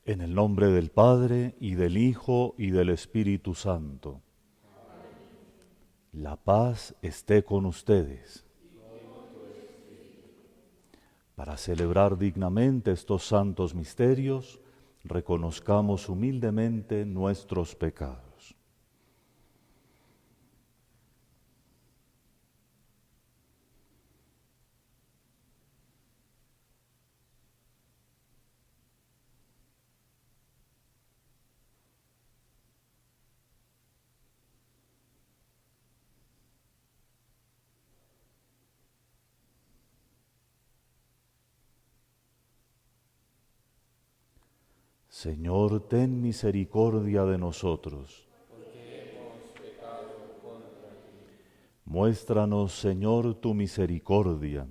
En el nombre del Padre, y del Hijo, y del Espíritu Santo. La paz esté con ustedes. Para celebrar dignamente estos santos misterios, reconozcamos humildemente nuestros pecados. Señor, ten misericordia de nosotros. Muéstranos, Señor, tu misericordia.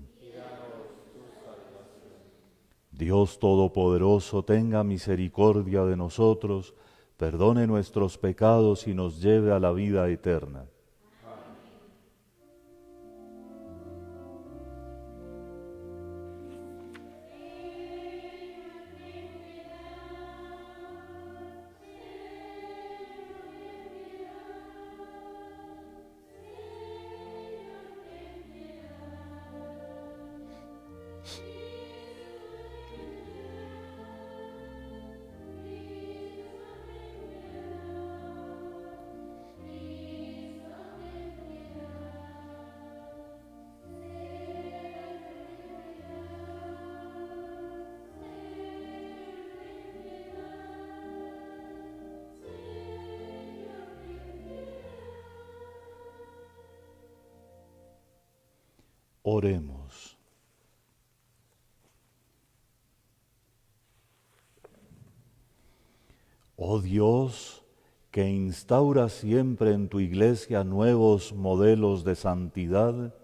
Dios Todopoderoso, tenga misericordia de nosotros, perdone nuestros pecados y nos lleve a la vida eterna. Oremos. Oh Dios, que instaura siempre en tu Iglesia nuevos modelos de santidad,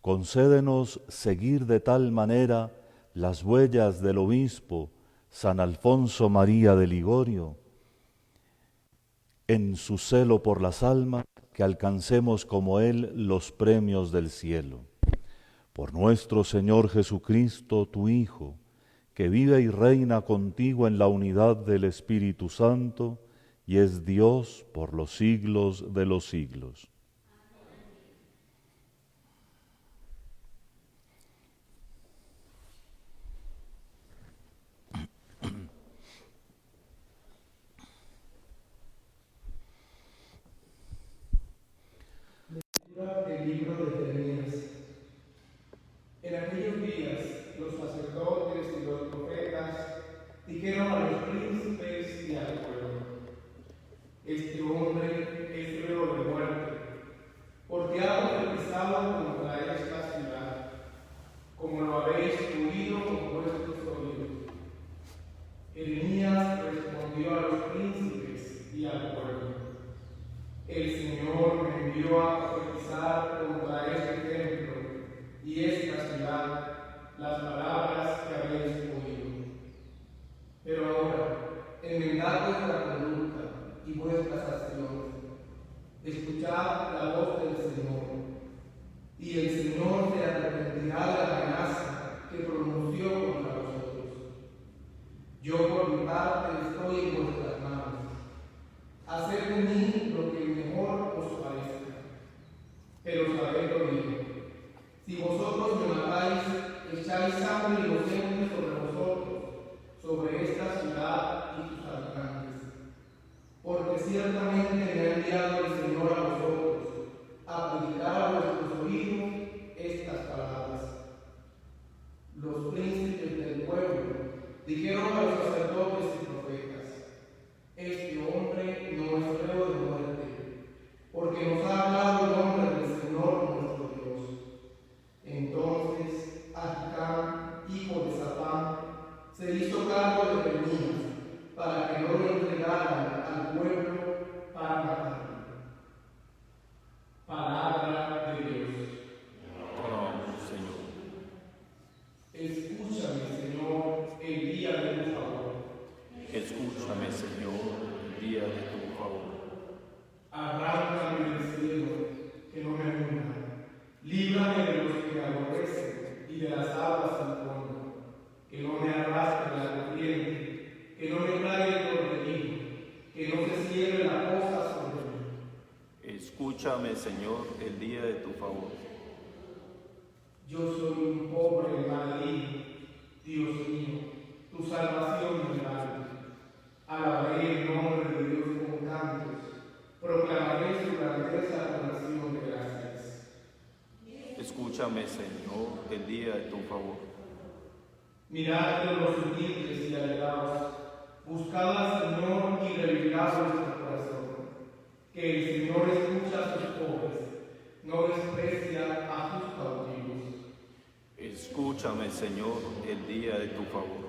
concédenos seguir de tal manera las huellas del obispo San Alfonso María de Ligorio, en su celo por las almas, que alcancemos como él los premios del cielo. Por nuestro Señor Jesucristo, tu Hijo, que vive y reina contigo en la unidad del Espíritu Santo, y es Dios por los siglos de los siglos. Del libro de Jeremías. En aquellos días los sacerdotes y los profetas dijeron a los príncipes y al pueblo: este hombre es reo de muerte, porque ha profetizado contra esta ciudad, como lo habéis oído con vuestros oídos. Jeremías respondió a los príncipes y al pueblo: el Señor me envió a profetizar contra este templo y esta ciudad las palabras que habéis oído. Pero ahora, enmendad vuestra conducta y vuestras acciones. Escuchad la voz del Señor, y el Señor se arrepentirá de la amenaza que pronunció contra vosotros. Yo por mi parte estoy en vuestras manos. Haced de mí lo que mejor os parezca. Pero sabed lo digo: si vosotros me matáis, echáis sangre inocente sobre vosotros, sobre esta ciudad y sus habitantes. Porque ciertamente me ha enviado el Señor a vosotros, a predicar a vuestros oídos estas palabras. Los príncipes del pueblo dijeron a los sacerdotes y profetas: este hombre no es reo de muerte, porque nos ha hablado el nombre del Señor nuestro Dios. Entonces Ahicam, hijo de Safán, se hizo cargo de Jeremías, para que no lo entregaran al pueblo para matarlo. Palabra de Dios. Señor. Escúchame, Señor, el día de tu favor. Escúchame, Señor, el día de tu favor. Arráncame del cielo, que no me abunda. Líbrame de los que me aborrecen y de las aguas del fondo, que no me arrastre la corriente, que no me trague el torbellino, que no se cierre la cosa sobre mí. Escúchame, Señor, el día de tu favor. Yo soy un pobre malherido, Dios mío, tu salvación me da. Alabaré el nombre de Dios con cantos, proclamaré su grandeza con acción de gracias. Escúchame, Señor, el día de tu favor. Mirad los humildes y alegraos, buscad al Señor y revivad vuestro corazón, que el Señor escucha a sus pobres, no desprecia a sus cautivos. Escúchame, Señor, el día de tu favor.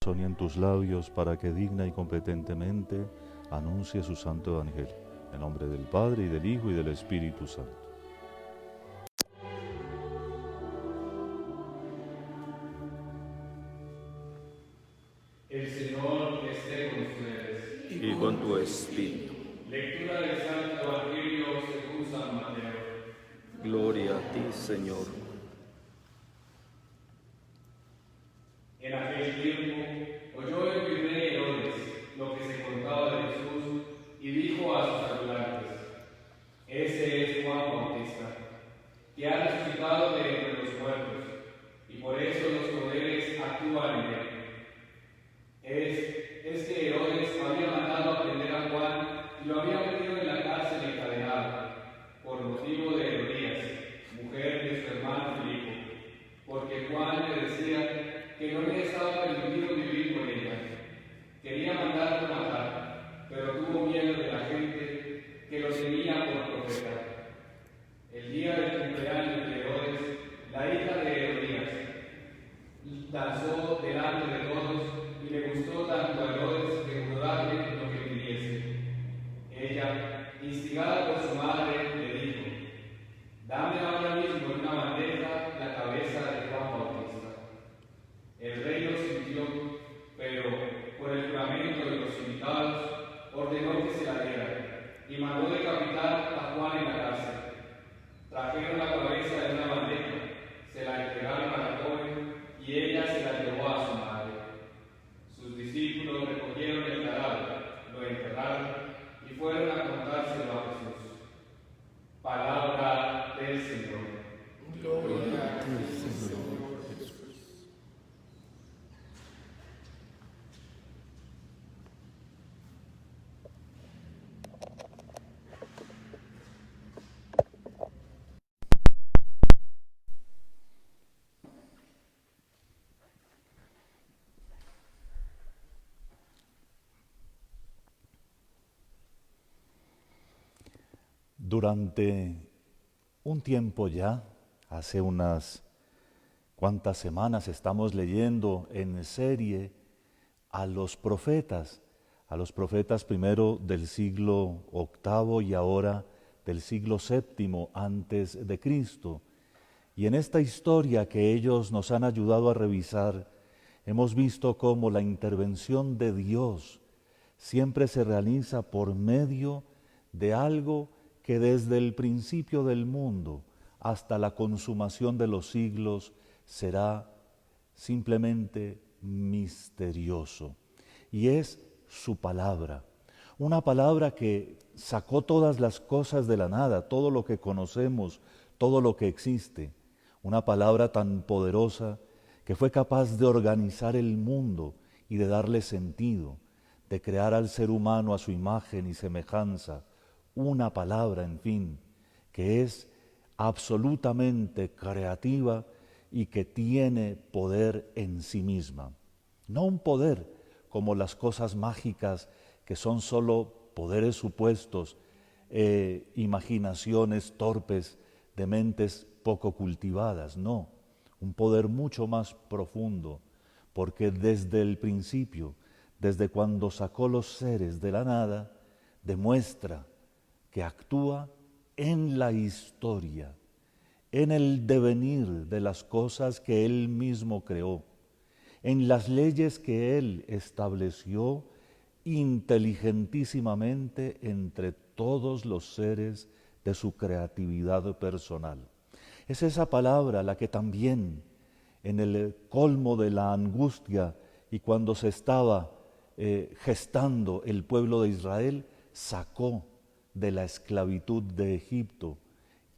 Son en tus labios para que digna y competentemente anuncie su santo evangelio. En nombre del Padre, y del Hijo, y del Espíritu Santo. El Señor esté con ustedes. Y con tu espíritu. Lectura del Santo Evangelio según San Mateo. Gloria a ti, Señor. En aquel tiempo oyó el virrey Herodes lo que se contaba de Jesús y dijo a sus ayudantes: Ese es Juan Bautista, que ha resucitado de entre los muertos, y por eso los poderes actúan en él. Es que Herodes había mandado a prender a Juan y lo había metido en la cárcel encadenado, por motivo de Herodías, mujer de su hermano Filipo, porque Juan le decía que no le estaba permitido vivir con ella. Quería mandarlo a matar, pero tuvo miedo de la gente que lo tenía por profeta. El día del cumpleaños de Herodes, la hija de Herodías danzó delante de todos y le gustó tanto a Herodes que juró darle lo que pidiese. Ella, instigada por su madre, le dijo: Dame ahora mismo en una bandeja la cabeza de Juan Bautista. El rey lo sintió, pero por el juramento de los invitados ordenó que se la diera y mandó decapitar a Juan en la cárcel. Trajeron la cabeza en una bandeja, se la entregaron a la joven y ella se la llevó a su madre. Sus discípulos recogieron el cadáver, lo enterraron y fueron a contárselo a Jesús. Palabra del Señor. Gloria a ti, Señor Jesús. Durante un tiempo ya, hace unas cuantas semanas, estamos leyendo en serie a los profetas primero del siglo VIII y ahora del siglo VII antes de Cristo. Y en esta historia que ellos nos han ayudado a revisar, hemos visto cómo la intervención de Dios siempre se realiza por medio de algo que desde el principio del mundo hasta la consumación de los siglos será simplemente misterioso. Y es su palabra, una palabra que sacó todas las cosas de la nada, todo lo que conocemos, todo lo que existe. Una palabra tan poderosa que fue capaz de organizar el mundo y de darle sentido, de crear al ser humano a su imagen y semejanza. Una palabra, en fin, que es absolutamente creativa y que tiene poder en sí misma. No un poder como las cosas mágicas que son solo poderes supuestos, imaginaciones torpes de mentes poco cultivadas, no, un poder mucho más profundo, porque desde el principio, desde cuando sacó los seres de la nada, demuestra que actúa en la historia, en el devenir de las cosas que Él mismo creó, en las leyes que Él estableció inteligentísimamente entre todos los seres de su creatividad personal. Es esa palabra la que también en el colmo de la angustia y cuando se estaba gestando el pueblo de Israel, sacó de la esclavitud de Egipto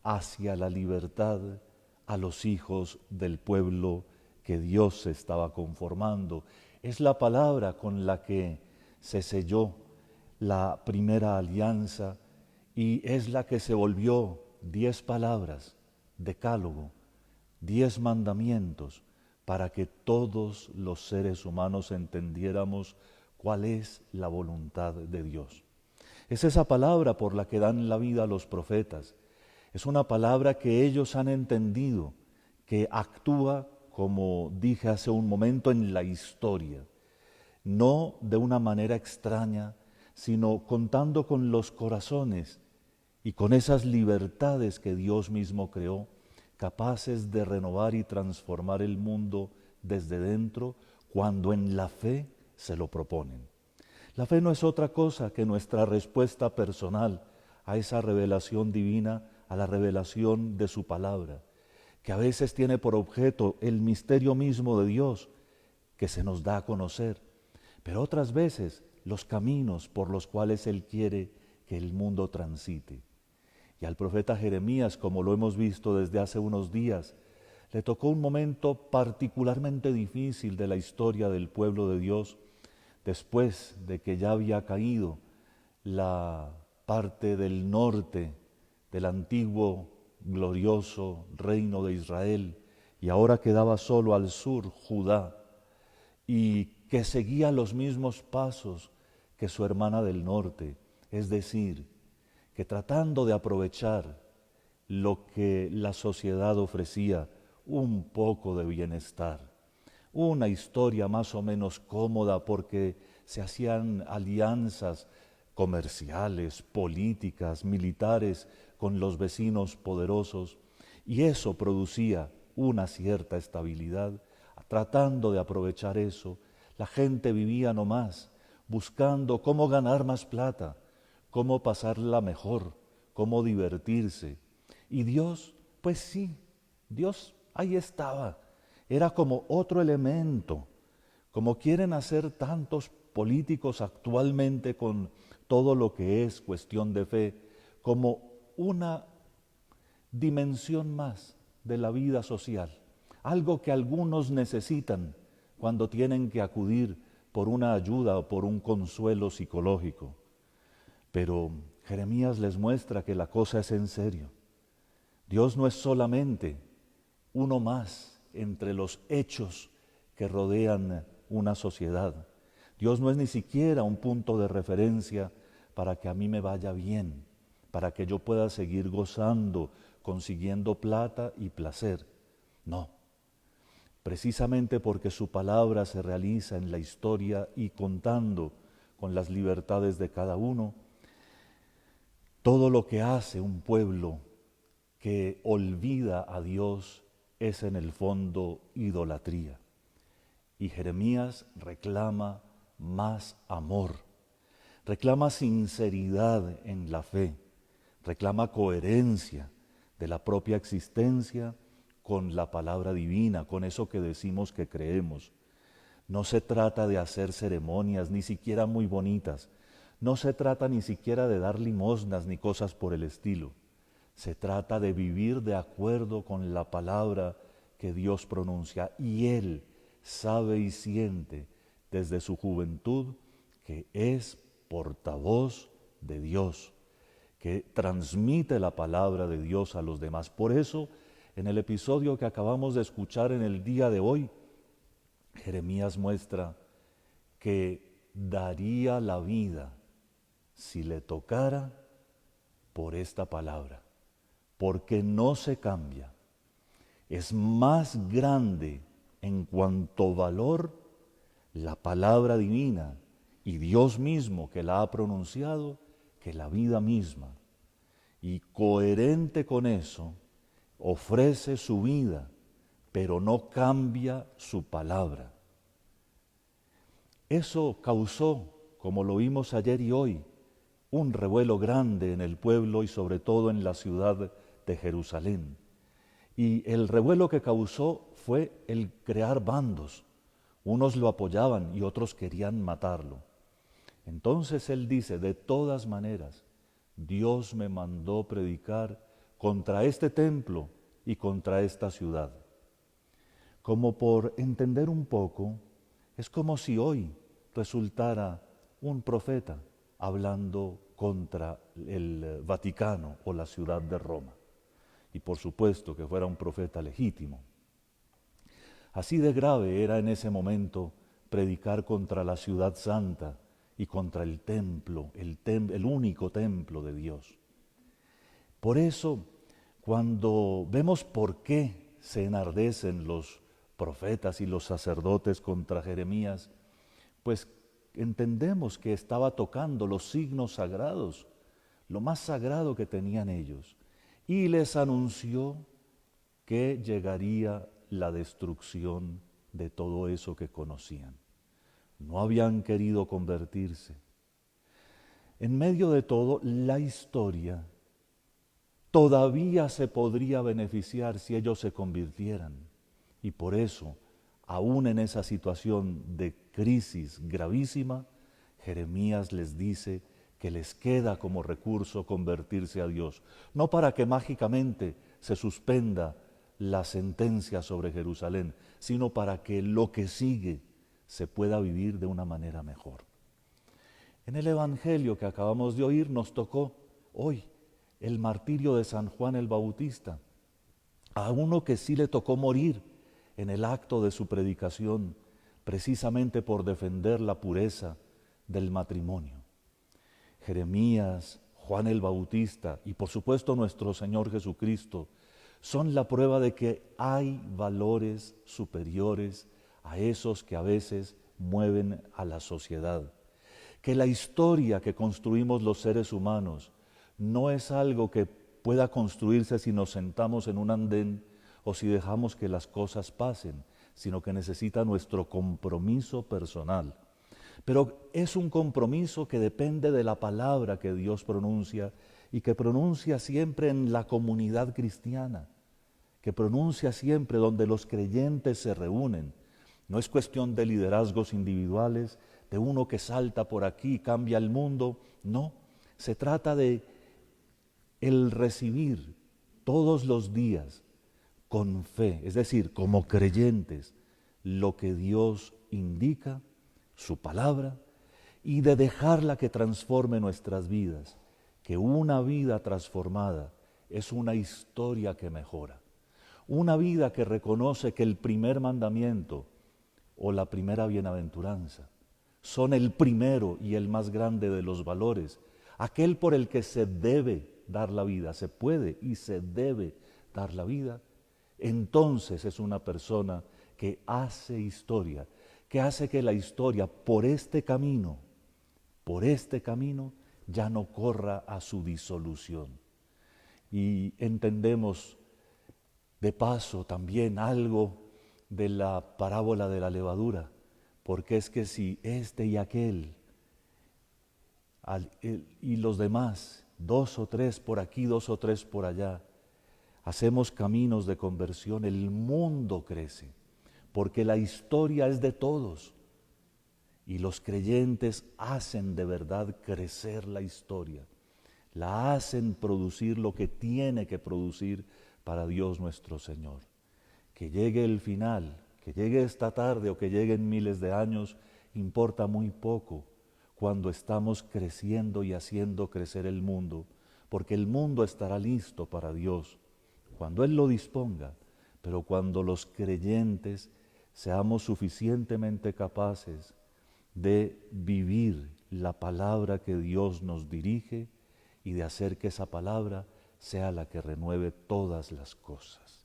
hacia la libertad a los hijos del pueblo que Dios se estaba conformando. Es la palabra con la que se selló la primera alianza y es la que se volvió 10 palabras, decálogo, 10 mandamientos, para que todos los seres humanos entendiéramos cuál es la voluntad de Dios. Es esa palabra por la que dan la vida a los profetas. Es una palabra que ellos han entendido, que actúa, como dije hace un momento, en la historia. No de una manera extraña, sino contando con los corazones y con esas libertades que Dios mismo creó, capaces de renovar y transformar el mundo desde dentro cuando en la fe se lo proponen. La fe no es otra cosa que nuestra respuesta personal a esa revelación divina, a la revelación de su palabra, que a veces tiene por objeto el misterio mismo de Dios que se nos da a conocer, pero otras veces los caminos por los cuales Él quiere que el mundo transite. Y al profeta Jeremías, como lo hemos visto desde hace unos días, le tocó un momento particularmente difícil de la historia del pueblo de Dios, después de que ya había caído la parte del norte del antiguo glorioso reino de Israel, y ahora quedaba solo al sur Judá, y que seguía los mismos pasos que su hermana del norte, es decir, que tratando de aprovechar lo que la sociedad ofrecía, un poco de bienestar, una historia más o menos cómoda porque se hacían alianzas comerciales, políticas, militares con los vecinos poderosos, y eso producía una cierta estabilidad. Tratando de aprovechar eso, la gente vivía nomás, buscando cómo ganar más plata, cómo pasarla mejor, cómo divertirse. Y Dios, pues sí, Dios ahí estaba. Era como otro elemento, como quieren hacer tantos políticos actualmente con todo lo que es cuestión de fe, como una dimensión más de la vida social, algo que algunos necesitan cuando tienen que acudir por una ayuda o por un consuelo psicológico. Pero Jeremías les muestra que la cosa es en serio. Dios no es solamente uno más entre los hechos que rodean una sociedad. Dios no es ni siquiera un punto de referencia para que a mí me vaya bien, para que yo pueda seguir gozando, consiguiendo plata y placer. No, precisamente porque su palabra se realiza en la historia y contando con las libertades de cada uno, todo lo que hace un pueblo que olvida a Dios es en el fondo idolatría. Y Jeremías reclama más amor, reclama sinceridad en la fe, reclama coherencia de la propia existencia con la palabra divina, con eso que decimos que creemos. No se trata de hacer ceremonias, ni siquiera muy bonitas. No se trata ni siquiera de dar limosnas ni cosas por el estilo. Se trata de vivir de acuerdo con la palabra que Dios pronuncia. Y Él sabe y siente desde su juventud que es portavoz de Dios, que transmite la palabra de Dios a los demás. Por eso, en el episodio que acabamos de escuchar en el día de hoy, Jeremías muestra que daría la vida si le tocara por esta palabra, porque no se cambia. Es más grande en cuanto valor la palabra divina y Dios mismo que la ha pronunciado que la vida misma. Y coherente con eso, ofrece su vida, pero no cambia su palabra. Eso causó, como lo vimos ayer y hoy, un revuelo grande en el pueblo y sobre todo en la ciudad de Jerusalén. Y el revuelo que causó fue el crear bandos. Unos lo apoyaban y otros querían matarlo. Entonces él dice, de todas maneras, Dios me mandó predicar contra este templo y contra esta ciudad. Como por entender un poco, es como si hoy resultara un profeta hablando contra el Vaticano o la ciudad de Roma. Y por supuesto que fuera un profeta legítimo. Así de grave era en ese momento predicar contra la ciudad santa y contra el templo, el único templo de Dios. Por eso, cuando vemos por qué se enardecen los profetas y los sacerdotes contra Jeremías, pues entendemos que estaba tocando los signos sagrados, lo más sagrado que tenían ellos, y les anunció que llegaría la destrucción de todo eso que conocían. No habían querido convertirse. En medio de todo, la historia todavía se podría beneficiar si ellos se convirtieran. Y por eso, aún en esa situación de crisis gravísima, Jeremías les dice que les queda como recurso convertirse a Dios, no para que mágicamente se suspenda la sentencia sobre Jerusalén, sino para que lo que sigue se pueda vivir de una manera mejor. En el Evangelio que acabamos de oír nos tocó hoy el martirio de San Juan el Bautista, a uno que sí le tocó morir en el acto de su predicación, precisamente por defender la pureza del matrimonio. Jeremías, Juan el Bautista y por supuesto nuestro Señor Jesucristo son la prueba de que hay valores superiores a esos que a veces mueven a la sociedad. Que la historia que construimos los seres humanos no es algo que pueda construirse si nos sentamos en un andén o si dejamos que las cosas pasen, sino que necesita nuestro compromiso personal. Pero es un compromiso que depende de la palabra que Dios pronuncia y que pronuncia siempre en la comunidad cristiana, que pronuncia siempre donde los creyentes se reúnen. No es cuestión de liderazgos individuales, de uno que salta por aquí y cambia el mundo, no. Se trata de el recibir todos los días con fe, es decir, como creyentes, lo que Dios indica, su palabra, y de dejarla que transforme nuestras vidas, que una vida transformada es una historia que mejora, una vida que reconoce que el primer mandamiento o la primera bienaventuranza son el primero y el más grande de los valores, aquel por el que se debe dar la vida, se puede y se debe dar la vida. Entonces es una persona que hace historia, que hace que la historia por este camino, ya no corra a su disolución. Y entendemos de paso también algo de la parábola de la levadura, porque es que si este y aquel y los demás, 2 o 3 por aquí, 2 o 3 por allá, hacemos caminos de conversión, el mundo crece, porque la historia es de todos. Y los creyentes hacen de verdad crecer la historia, la hacen producir lo que tiene que producir para Dios nuestro Señor. Que llegue el final, que llegue esta tarde o que lleguen miles de años, importa muy poco cuando estamos creciendo y haciendo crecer el mundo, porque el mundo estará listo para Dios cuando Él lo disponga, pero cuando los creyentes seamos suficientemente capaces de vivir la palabra que Dios nos dirige y de hacer que esa palabra sea la que renueve todas las cosas.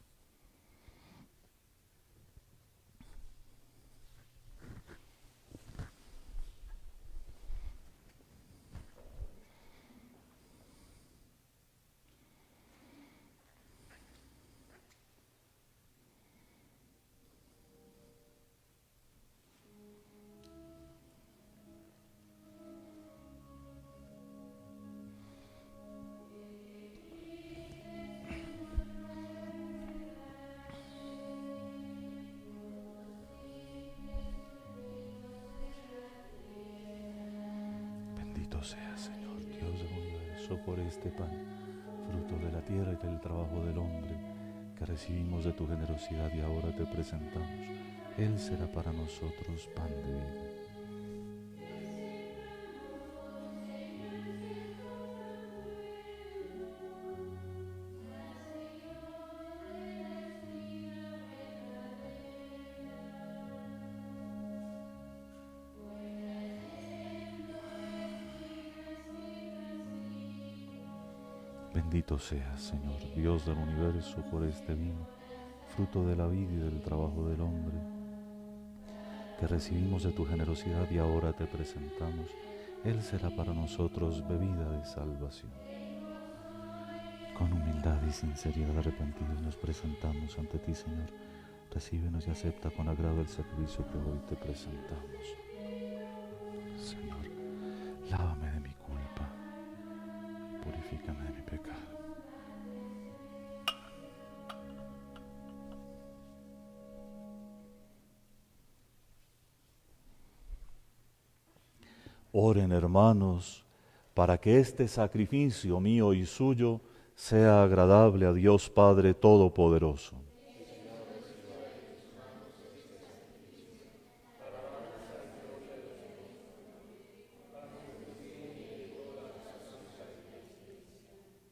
seas, Señor, Dios del universo, por este pan, fruto de la tierra y del trabajo del hombre, que recibimos de tu generosidad y ahora te presentamos. Él será para nosotros pan de vida. Bendito seas, Señor, Dios del universo, por este vino, fruto de la vida y del trabajo del hombre, que recibimos de tu generosidad y ahora te presentamos. Él será para nosotros bebida de salvación. Con humildad y sinceridad arrepentidos nos presentamos ante ti, Señor. Recíbenos y acepta con agrado el servicio que hoy te presentamos. Señor, lávame de mi culpa, purifícame de mi pecado. Oren, hermanos, para que este sacrificio mío y suyo sea agradable a Dios Padre Todopoderoso.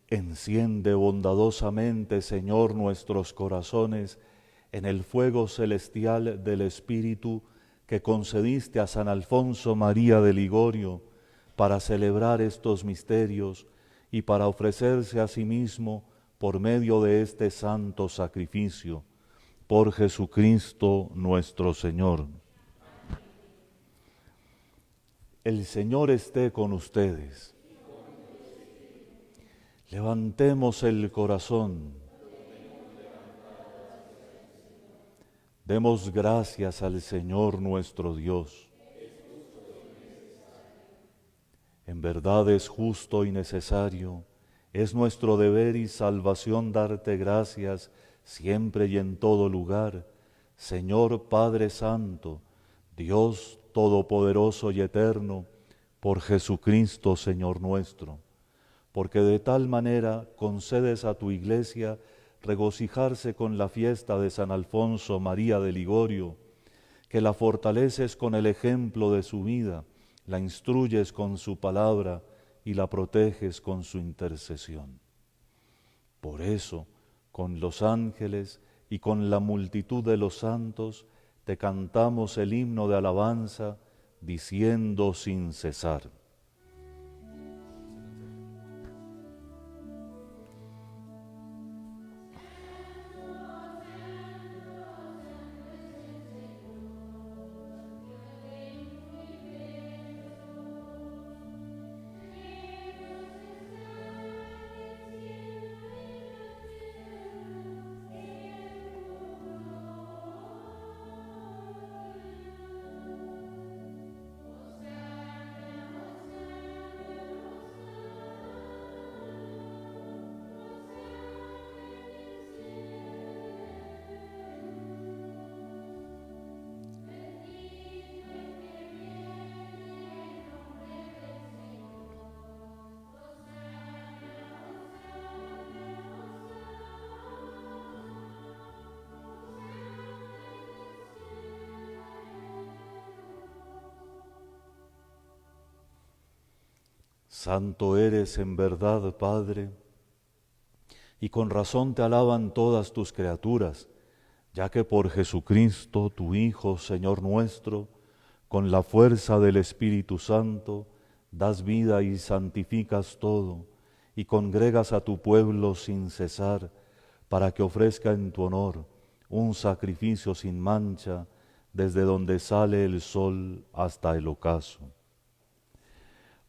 Enciende bondadosamente, Señor, nuestros corazones en el fuego celestial del Espíritu que concediste a San Alfonso María de Ligorio para celebrar estos misterios y para ofrecerse a sí mismo por medio de este santo sacrificio, por Jesucristo nuestro Señor. El Señor esté con ustedes. Levantemos el corazón. Demos gracias al Señor nuestro Dios. En verdad es justo y necesario, es nuestro deber y salvación darte gracias siempre y en todo lugar, Señor Padre Santo, Dios Todopoderoso y Eterno, por Jesucristo Señor nuestro, porque de tal manera concedes a tu Iglesia regocijarse con la fiesta de San Alfonso María de Ligorio, que la fortaleces con el ejemplo de su vida, la instruyes con su palabra y la proteges con su intercesión. Por eso, con los ángeles y con la multitud de los santos, te cantamos el himno de alabanza, diciendo sin cesar: Santo eres en verdad, Padre, y con razón te alaban todas tus criaturas, ya que por Jesucristo, tu Hijo, Señor nuestro, con la fuerza del Espíritu Santo, das vida y santificas todo, y congregas a tu pueblo sin cesar, para que ofrezca en tu honor un sacrificio sin mancha, desde donde sale el sol hasta el ocaso.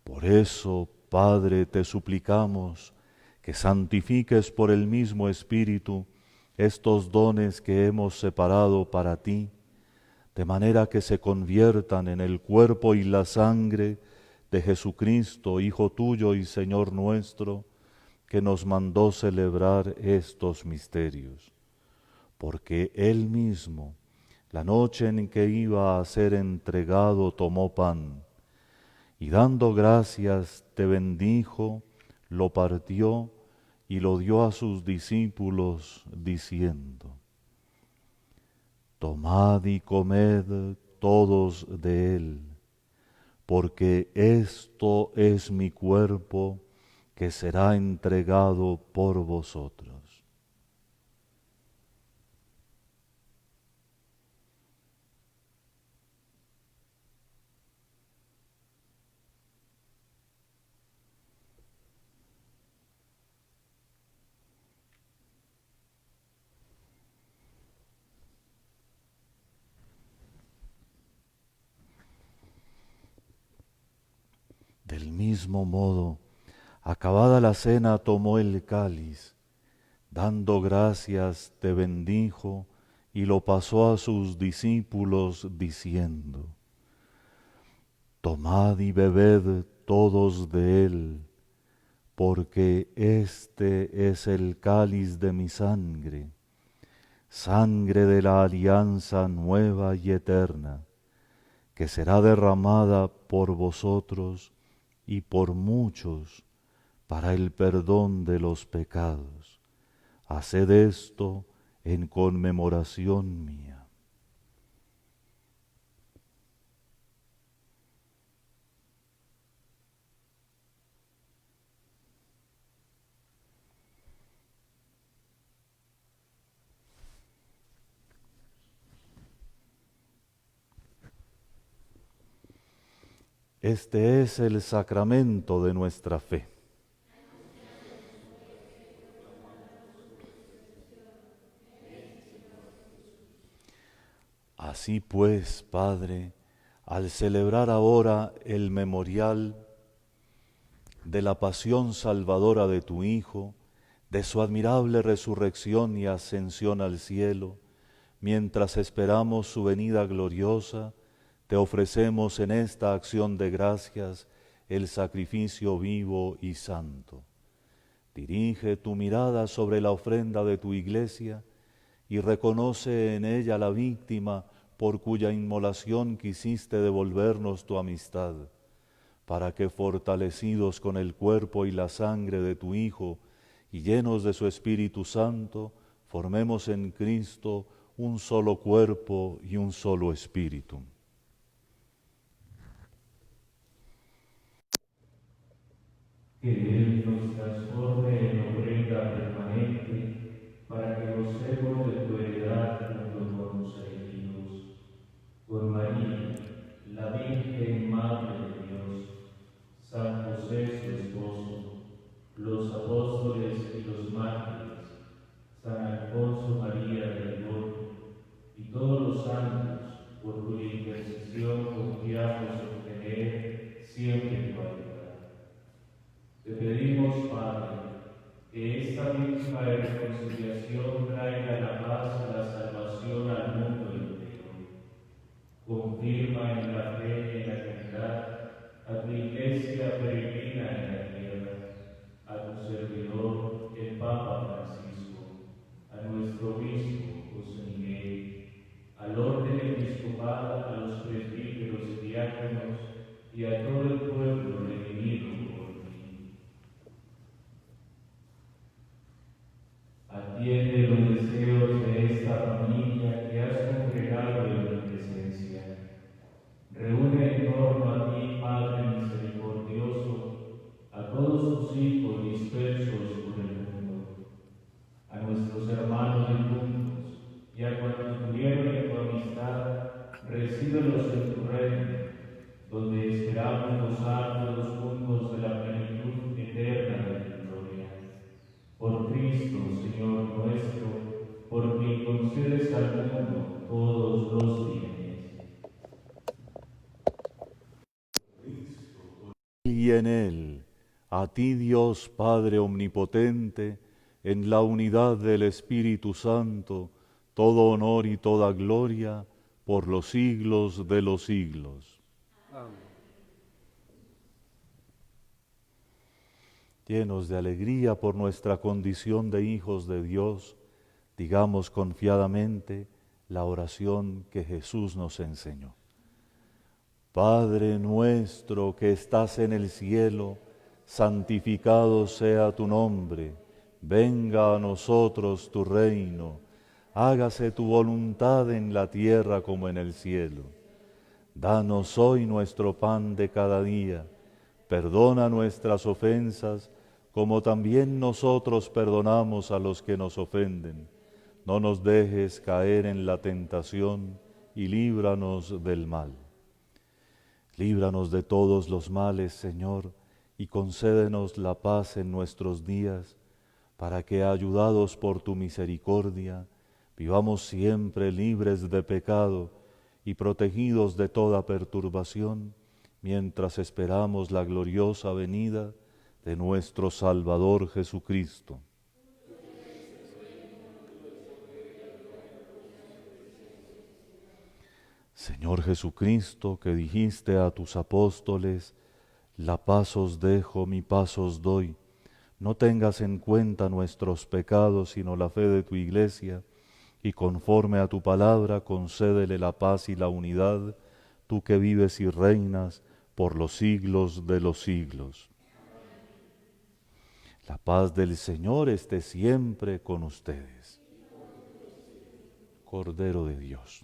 Por eso, Padre, te suplicamos que santifiques por el mismo Espíritu estos dones que hemos separado para ti, de manera que se conviertan en el cuerpo y la sangre de Jesucristo, Hijo tuyo y Señor nuestro, que nos mandó celebrar estos misterios. Porque Él mismo, la noche en que iba a ser entregado, tomó pan, y dando gracias te bendijo, lo partió y lo dio a sus discípulos, diciendo: Tomad y comed todos de él, porque esto es mi cuerpo que será entregado por vosotros. Del mismo modo, acabada la cena, tomó el cáliz, dando gracias, te bendijo y lo pasó a sus discípulos, diciendo: Tomad y bebed todos de él, porque este es el cáliz de mi sangre, sangre de la alianza nueva y eterna, que será derramada por vosotros y por muchos para el perdón de los pecados. Haced esto en conmemoración mía. Este es el sacramento de nuestra fe. Así pues, Padre, al celebrar ahora el memorial de la pasión salvadora de tu Hijo, de su admirable resurrección y ascensión al cielo, mientras esperamos su venida gloriosa, te ofrecemos en esta acción de gracias el sacrificio vivo y santo. Dirige tu mirada sobre la ofrenda de tu Iglesia y reconoce en ella la víctima por cuya inmolación quisiste devolvernos tu amistad, para que, fortalecidos con el cuerpo y la sangre de tu Hijo y llenos de su Espíritu Santo, formemos en Cristo un solo cuerpo y un solo espíritu. Que Él nos transforme en ofrenda permanente, para que gocemos de tu heredad junto con tus elegidos. Por María, la Virgen Madre de Dios, San José su esposo, los apóstoles y los mártires, San Alfonso María de Ligón, y todos los santos, por cuya intercesión confiamos obtener siempre tu ayuda. Te pedimos, Padre, que esta misma reconciliación traiga la paz y la salvación al mundo entero. Confirma en la fe y en la caridad a tu Iglesia peregrina en la tierra, a tu servidor, el Papa Francisco, a nuestro obispo José Miguel, al orden episcopal, a los presbíteros y diáconos y a todo el pueblo redimido por ti. Atiende los deseos de esta familia que has congregado en tu presencia. Reúne en torno a ti, Padre misericordioso, a todos tus hijos dispersos por el mundo, a nuestros hermanos difuntos y a cuantos murieron en tu amistad, recíbelos en tu reino, donde esperamos gozar todos juntos de la plenitud eterna de tu gloria. Por Cristo, Señor nuestro, por quien concedes al mundo todos los bienes. Y en Él, a ti Dios Padre Omnipotente, en la unidad del Espíritu Santo, todo honor y toda gloria por los siglos de los siglos. Amén. Llenos de alegría por nuestra condición de hijos de Dios, digamos confiadamente la oración que Jesús nos enseñó. Padre nuestro que estás en el cielo, santificado sea tu nombre. Venga a nosotros tu reino. Hágase tu voluntad en la tierra como en el cielo. Danos hoy nuestro pan de cada día. Perdona nuestras ofensas, como también nosotros perdonamos a los que nos ofenden. No nos dejes caer en la tentación y líbranos del mal. Líbranos de todos los males, Señor, y concédenos la paz en nuestros días, para que, ayudados por tu misericordia, vivamos siempre libres de pecado y protegidos de toda perturbación, mientras esperamos la gloriosa venida de nuestro Salvador Jesucristo. Señor Jesucristo, que dijiste a tus apóstoles, la paz os dejo, mi paz os doy, no tengas en cuenta nuestros pecados, sino la fe de tu Iglesia, y conforme a tu palabra concédele la paz y la unidad, tú que vives y reinas por los siglos de los siglos. La paz del Señor esté siempre con ustedes. Cordero de Dios.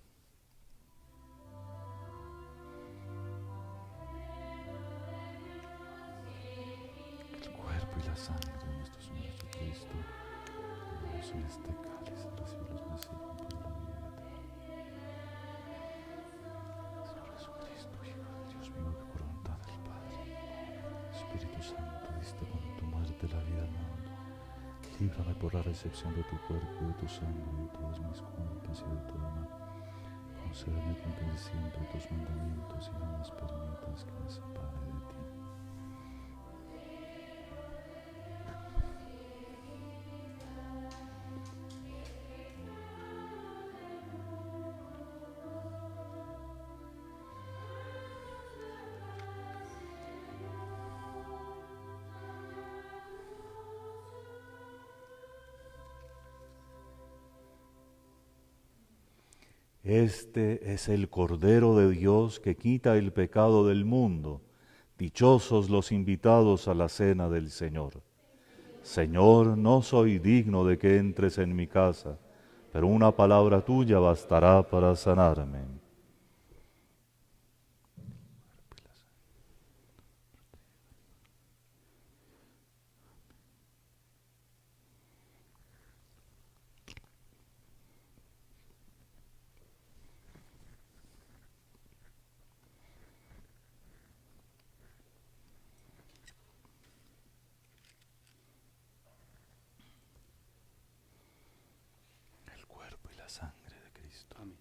El cuerpo y la sangre de nuestro Señor Jesucristo, el beso de este cáliz, recibe los mesías por la vida eterna. Señor Jesucristo, Hijo de Dios mío, que por voluntad del Padre, Espíritu Santo, diste con tu muerte la vida al mundo. Líbrame por la recepción de tu cuerpo y de tu sangre, de todas mis culpas y de todo mal. Concédeme cumplir siempre tus mandamientos y no me permitas que me separe de ti. Este es el Cordero de Dios que quita el pecado del mundo. Dichosos los invitados a la cena del Señor. Señor, no soy digno de que entres en mi casa, pero una palabra tuya bastará para sanarme. El cuerpo y la sangre de Cristo. Amén.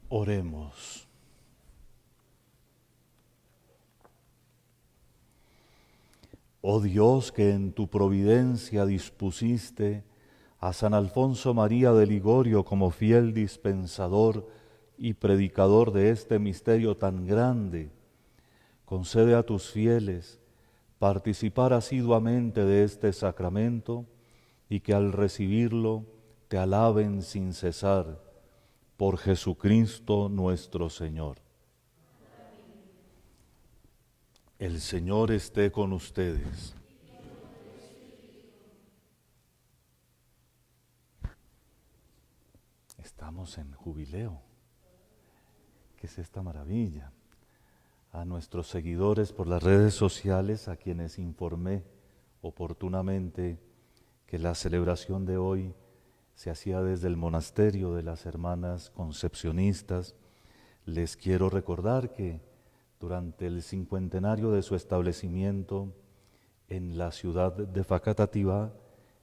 Oremos. Oh Dios, que en tu providencia dispusiste a San Alfonso María de Ligorio como fiel dispensador y predicador de este misterio tan grande, concede a tus fieles participar asiduamente de este sacramento y que al recibirlo te alaben sin cesar, por Jesucristo nuestro Señor. El Señor esté con ustedes. Estamos en jubileo. ¿Qué es esta maravilla? A nuestros seguidores por las redes sociales, a quienes informé oportunamente que la celebración de hoy se hacía desde el monasterio de las hermanas concepcionistas, les quiero recordar que durante el cincuentenario de su establecimiento en la ciudad de Facatativá,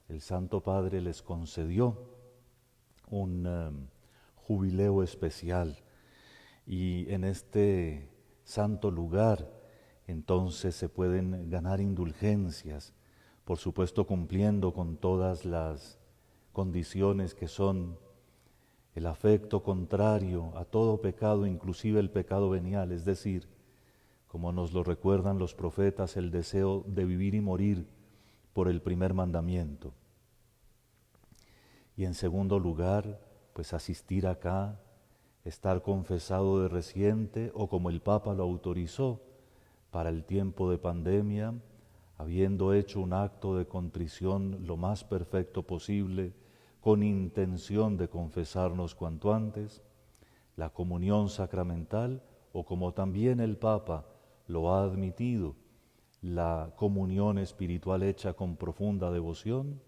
el Santo Padre les concedió un jubileo especial, y en este santo lugar entonces se pueden ganar indulgencias, por supuesto cumpliendo con todas las condiciones que son el afecto contrario a todo pecado, inclusive el pecado venial, es decir, como nos lo recuerdan los profetas, el deseo de vivir y morir por el primer mandamiento. Y en segundo lugar, pues asistir acá, estar confesado de reciente o como el Papa lo autorizó para el tiempo de pandemia, habiendo hecho un acto de contrición lo más perfecto posible, con intención de confesarnos cuanto antes, la comunión sacramental, o como también el Papa lo ha admitido, la comunión espiritual hecha con profunda devoción,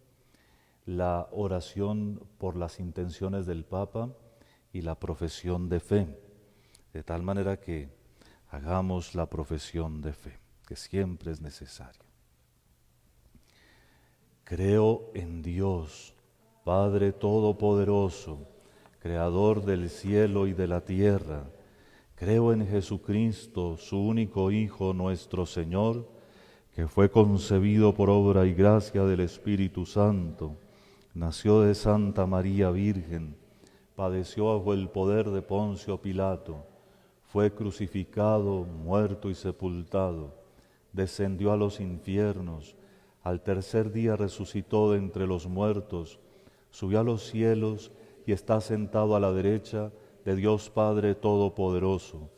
la oración por las intenciones del Papa y la profesión de fe, de tal manera que hagamos la profesión de fe, que siempre es necesaria. Creo en Dios, Padre Todopoderoso, Creador del cielo y de la tierra. Creo en Jesucristo, su único Hijo, nuestro Señor, que fue concebido por obra y gracia del Espíritu Santo, nació de Santa María Virgen, padeció bajo el poder de Poncio Pilato, fue crucificado, muerto y sepultado, descendió a los infiernos, al tercer día resucitó de entre los muertos, subió a los cielos y está sentado a la derecha de Dios Padre Todopoderoso.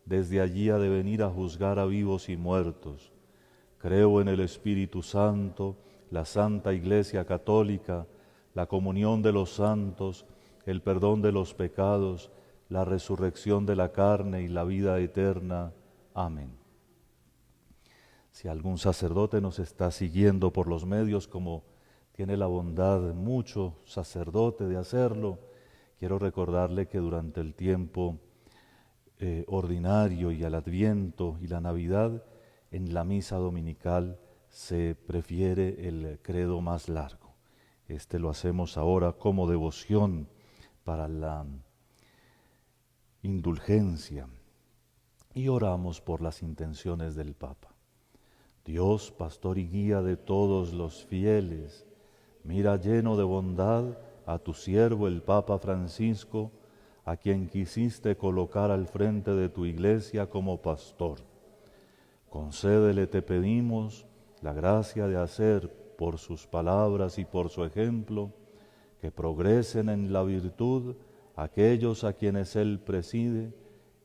Desde allí ha de venir a juzgar a vivos y muertos. Creo en el Espíritu Santo, la Santa Iglesia Católica, la comunión de los santos, el perdón de los pecados, la resurrección de la carne y la vida eterna. Amén. Si algún sacerdote nos está siguiendo por los medios, como tiene la bondad mucho sacerdote de hacerlo, quiero recordarle que durante el tiempo ordinario y al Adviento y la Navidad, en la misa dominical se prefiere el credo más largo. Este lo hacemos ahora como devoción para la indulgencia y oramos por las intenciones del Papa. Dios, pastor y guía de todos los fieles, mira lleno de bondad a tu siervo el Papa Francisco, a quien quisiste colocar al frente de tu iglesia como pastor. Concédele, te pedimos, la gracia de hacer por sus palabras y por su ejemplo, que progresen en la virtud aquellos a quienes él preside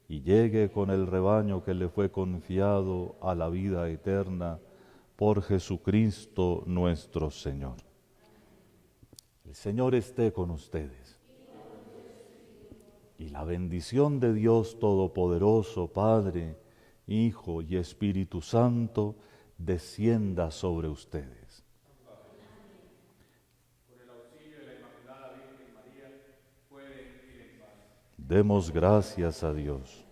y llegue con el rebaño que le fue confiado a la vida eterna por Jesucristo nuestro Señor. El Señor esté con ustedes. Y la bendición de Dios Todopoderoso, Padre, Hijo y Espíritu Santo, descienda sobre ustedes. Por el auxilio de la Inmaculada Virgen María, pueden ir en paz. Demos gracias a Dios.